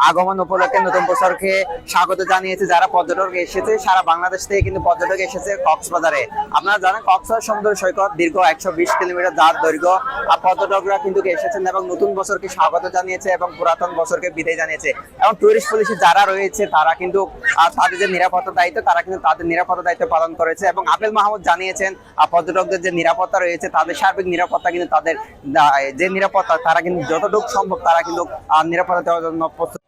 আগমন উপলক্ষে নতুন বছরকে স্বাগত জানিয়েছে যারা পর্যটক এসেছে সারা বাংলাদেশ থেকে কিন্তু পর্যটক এসেছে কক্সবাজারে। আপনারা জানেন কক্সবাজার সমুদ্র সৈকত দীর্ঘ 120 কিলোমিটার যার দৈর্ঘ্য, আর পর্যটকরা কিন্তু এসেছেন এবং নতুন বছরকে স্বাগত জানিয়েছে এবং পুরাতন বছরকে বিদায় জানিয়েছে। এবং টুরিস্ট পুলিশ যারা রয়েছে তারা কিন্তু তাদের যে নিরাপত্তা দায়িত্ব তারা কিন্তু তাদের নিরাপত্তা দায়িত্ব পালন করেছে। এবং আবেল মাহমুদ জানিয়েছেন পর্যটকদের যে নিরাপত্তা রয়েছে তাদের সার্বিক নিরাপত্তা কিন্তু তাদের যে নিরাপত্তা তারা কিন্তু যতটুকু সম্ভব তারা কিন্তু নিরাপত্তা দেওয়ার জন্য প্রস্তুত।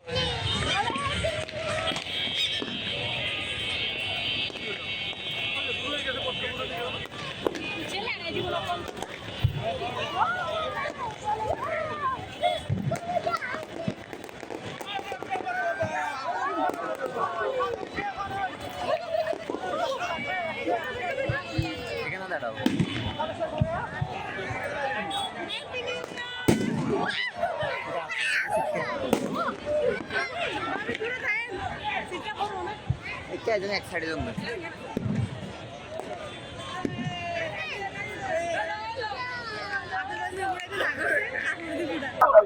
এক সাইডে জন্য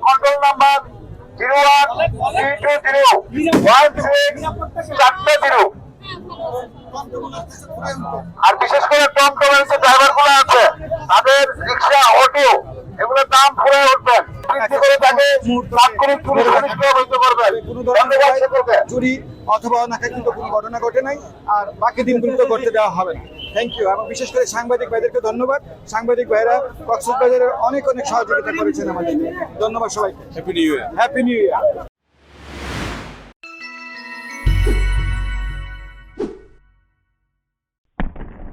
কন্ট্রোল নাম্বার 01320164 আর বিশেষ করে টমটমের যে ড্রাইভার গুলো আছে তাদের রিক্সা অটো এগুলোর দাম ফুরে উঠবেন, বৃদ্ধি করে তাকে তাৎক্ষণিক পুলিশ হইতে পারবেন। চুরি অথবা অনাকাঙ্ক্ষিত কোনো ঘটনা ঘটে নাই, আর বাকি দিনগুলো করতে দেওয়া হবে না। Thank you. এবং বিশেষ করে সাংবাদিক ভাইদেরকে ধন্যবাদ। সাংবাদিক ভাইরা কক্সবাজারের অনেক অনেক সহযোগিতা করেছেন আমাদেরকে। ধন্যবাদ সবাইকে। Happy new year. Happy new year.